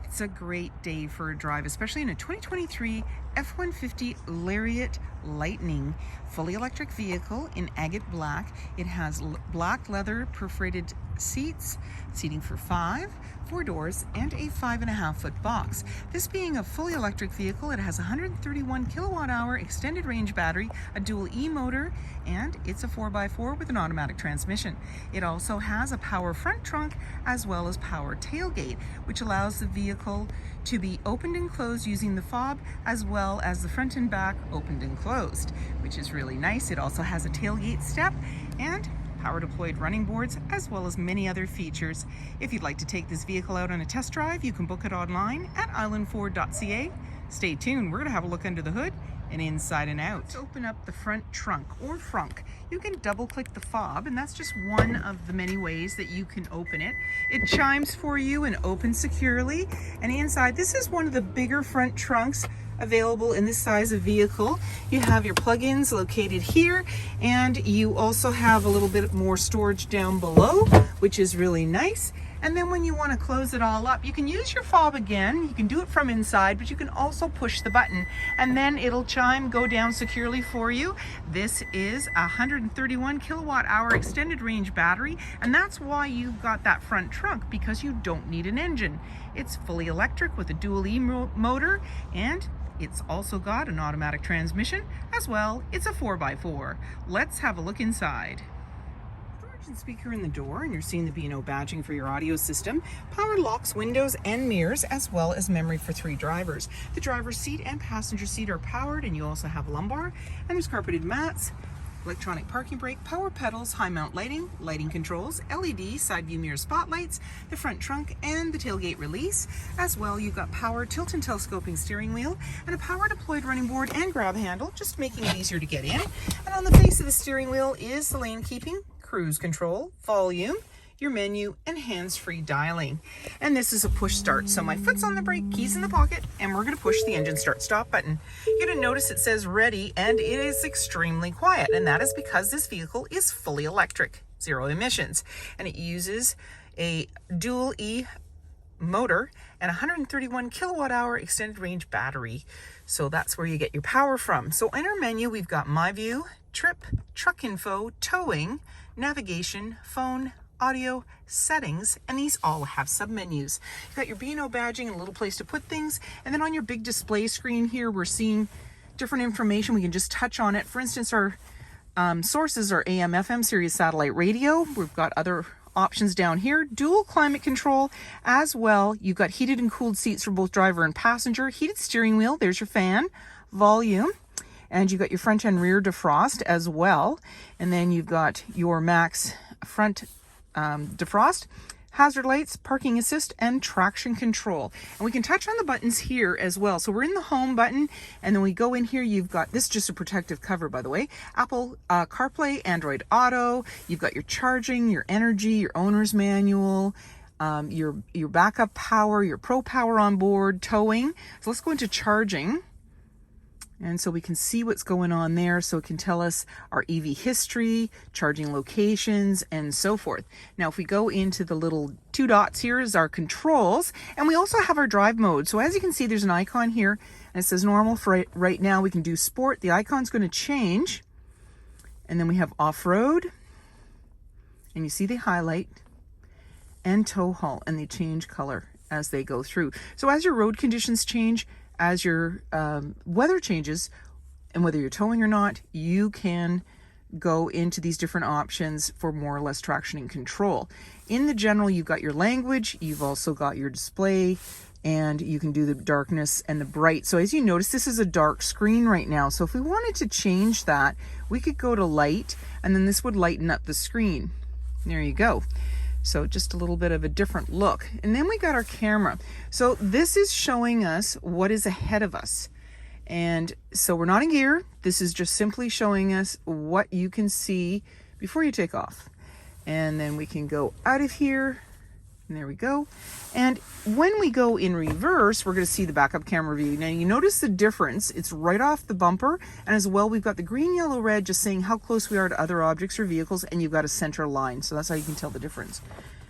It's a great day for a drive, especially in a 2023 F-150 LARIAT Lightning fully electric vehicle in agate black. It has black leather perforated seats, seating for 4 doors, and a 5.5-foot box. This being a fully electric vehicle, it has a 131 kWh extended range battery, a dual E motor, and it's a 4x4 with an automatic transmission. It also has a power front trunk as well as power tailgate, which allows the vehicle to be opened and closed using the fob, as well as the front and back opened and closed, which is really nice. It also has a tailgate step and power deployed running boards, as well as many other features. If you'd like to take this vehicle out on a test drive, you can book it online at islandford.ca. Stay tuned, we're going to have a look under the hood and inside and out. Let's open up the front trunk or frunk. You can double click the fob, and that's just one of the many ways that you can open it. It chimes for you and opens securely. And inside, this is one of the bigger front trunks available in this size of vehicle. You have your plug-ins located here, and you also have a little bit more storage down below, which is really nice. And then when you want to close it all up, you can use your fob again. You can do it from inside, but you can also push the button and then it'll chime, go down securely for you. This is a 131 kWh extended range battery, and that's why you've got that front trunk, because you don't need an engine. It's fully electric with a dual E motor, and it's also got an automatic transmission as well. It's a 4x4. Let's have a look inside. Speaker in the door, and you're seeing the B&O badging for your audio system. Power locks, windows and mirrors, as well as memory for 3 drivers. The driver's seat and passenger seat are powered, and you also have lumbar, and there's carpeted mats, electronic parking brake, power pedals, high mount lighting, lighting controls, LED side view mirror spotlights, the front trunk and the tailgate release. As well, you've got power tilt and telescoping steering wheel and a power deployed running board and grab handle, just making it easier to get in. And on the base of the steering wheel is the lane keeping, cruise control, volume, your menu, and hands-free dialing. And this is a push start, so my foot's on the brake, keys in the pocket, and we're going to push the engine start stop button. You're going to notice it says ready, and it is extremely quiet, and that is because this vehicle is fully electric, 0 emissions, and it uses a dual E motor and 131 kWh extended range battery. So that's where you get your power from. So in our menu, we've got My View, Trip, Truck Info, Towing, Navigation, Phone, Audio, Settings, and these all have submenus. You've got your B&O badging and a little place to put things, and then on your big display screen here, we're seeing different information. We can just touch on it. For instance, our sources are AM, FM, Sirius satellite radio. We've got other options down here, dual climate control as well. You've got heated and cooled seats for both driver and passenger, heated steering wheel, there's your fan, volume, and you've got your front and rear defrost as well. And then you've got your max front defrost, hazard lights, parking assist, and traction control. And we can touch on the buttons here as well. So we're in the home button, and then we go in here, you've got, this is just a protective cover, by the way, Apple CarPlay, Android Auto, you've got your charging, your energy, your owner's manual, your backup power, your pro power on board, towing. So let's go into charging. And so we can see what's going on there. So it can tell us our EV history, charging locations, and so forth. Now, if we go into the little 2 dots here is our controls, and we also have our drive mode. So as you can see, there's an icon here, and it says normal for right now. We can do sport. The icon's going to change. And then we have off-road, and you see they highlight, and tow haul, and they change color as they go through. So as your road conditions change, as your weather changes, and whether you're towing or not, you can go into these different options for more or less traction and control. In the general, you've got your language, you've also got your display, and you can do the darkness and the bright. So as you notice, this is a dark screen right now. So if we wanted to change that, we could go to light, and then this would lighten up the screen. There you go. So just a little bit of a different look. And then we got our camera. So this is showing us what is ahead of us. And so we're not in gear. This is just simply showing us what you can see before you take off. And then we can go out of here. And there we go. And when we go in reverse, we're going to see the backup camera view. Now you notice the difference. It's right off the bumper. And as well, we've got the green, yellow, red, just saying how close we are to other objects or vehicles. And you've got a center line. So that's how you can tell the difference.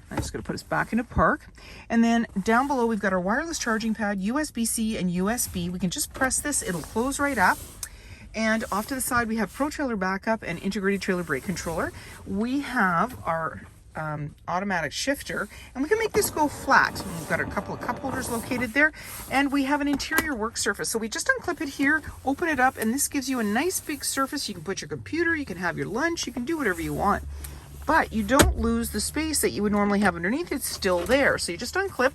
I'm just going to put us back into park. And then down below, we've got our wireless charging pad, USB-C and USB. We can just press this, it'll close right up. And off to the side, we have Pro Trailer backup and integrated trailer brake controller. We have our automatic shifter, and we can make this go flat. We've got a couple of cup holders located there, and we have an interior work surface. So we just unclip it here, open it up, and this gives you a nice big surface. You can put your computer, you can have your lunch, you can do whatever you want. But you don't lose the space that you would normally have underneath. It's still there. So you just unclip,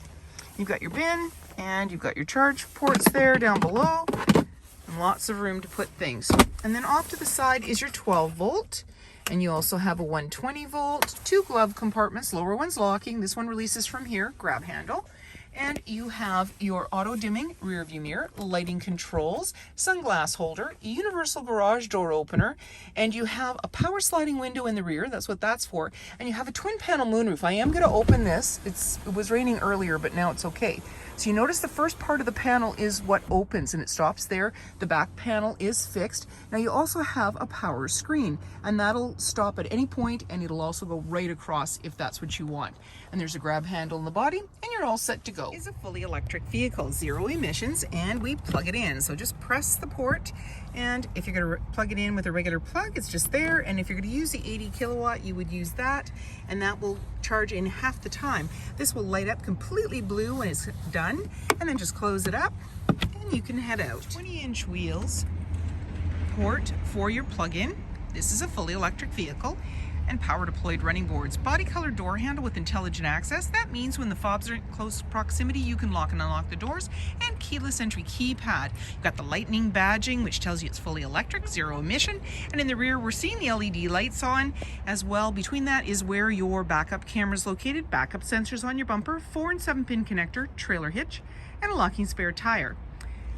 you've got your bin, and you've got your charge ports there down below, and lots of room to put things. And then off to the side is your 12 volt. And you also have a 120 volt, 2 glove compartments, lower one's locking, this one releases from here, grab handle. And you have your auto dimming rear view mirror, lighting controls, sunglass holder, universal garage door opener, and you have a power sliding window in the rear, that's what that's for. And you have a twin panel moonroof. I am going to open this. It was raining earlier, but now it's okay. So you notice the first part of the panel is what opens and it stops there. The back panel is fixed. Now you also have a power screen, and that'll stop at any point, and it'll also go right across if that's what you want. And there's a grab handle in the body, and you're all set to go. It's a fully electric vehicle, 0 emissions, and we plug it in. So just press the port, and if you're going to plug it in with a regular plug, it's just there. And if you're going to use the 80 kilowatt, you would use that, and that will charge in half the time. This will light up completely blue when it's done, and then just close it up, and you can head out. 20-inch wheels, port for your plug-in. This is a fully electric vehicle. And power deployed running boards. Body color door handle with intelligent access. That means when the fobs are in close proximity, you can lock and unlock the doors. And keyless entry keypad. You've got the lightning badging, which tells you it's fully electric, 0 emission. And in the rear, we're seeing the LED lights on as well. Between that is where your backup camera is located. Backup sensors on your bumper, 4 and 7 pin connector, trailer hitch, and a locking spare tire.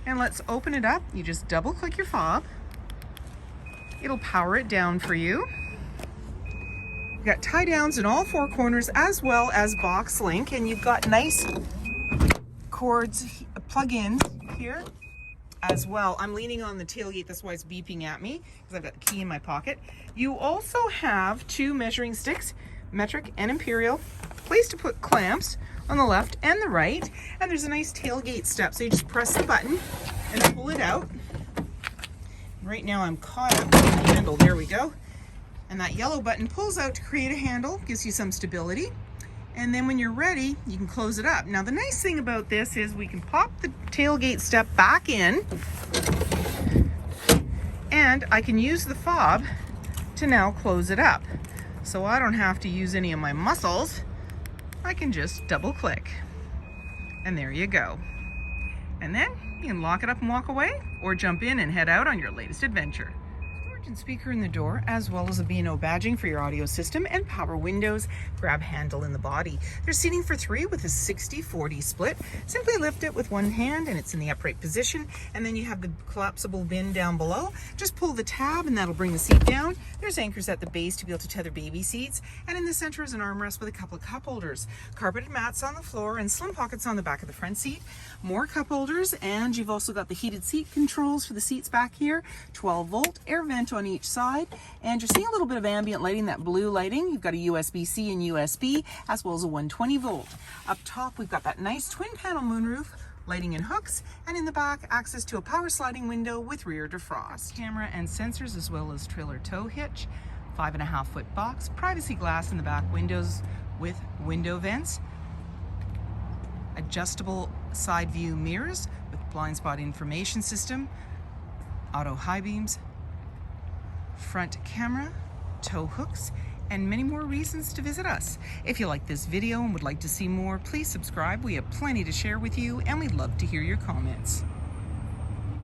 And let's open it up. You just double click your fob. It'll power it down for you. You've got tie downs in all 4 corners as well as box link, and you've got nice cords, plug-ins here as well. I'm leaning on the tailgate, that's why it's beeping at me, because I've got the key in my pocket. You also have 2 measuring sticks, metric and imperial, place to put clamps on the left and the right, and there's a nice tailgate step, so you just press the button and pull it out. Right now I'm caught up with the handle, there we go. And that yellow button pulls out to create a handle, gives you some stability. And then when you're ready, you can close it up. Now the nice thing about this is we can pop the tailgate step back in, and I can use the fob to now close it up. So I don't have to use any of my muscles. I can just double click. And there you go. And then you can lock it up and walk away, or jump in and head out on your latest adventure. And speaker in the door, as well as a B&O badging for your audio system, and power windows, grab handle in the body. There's seating for 3 with a 60-40 split. Simply lift it with one hand and it's in the upright position, and then you have the collapsible bin down below. Just pull the tab and that'll bring the seat down. There's anchors at the base to be able to tether baby seats, and in the center is an armrest with a couple of cup holders. Carpeted mats on the floor and slim pockets on the back of the front seat. More cup holders, and you've also got the heated seat controls for the seats back here. 12 volt air vent on each side, and you're seeing a little bit of ambient lighting, that blue lighting. You've got a USB-C and USB, as well as a 120 volt. Up top, we've got that nice twin panel moonroof, lighting and hooks, and in the back, access to a power sliding window with rear defrost. Camera and sensors, as well as trailer tow hitch, 5.5 foot box, privacy glass in the back windows with window vents, adjustable side view mirrors with blind spot information system, auto high beams, front camera, tow hooks, and many more reasons to visit us. If you like this video and would like to see more, please subscribe. We have plenty to share with you, and we'd love to hear your comments.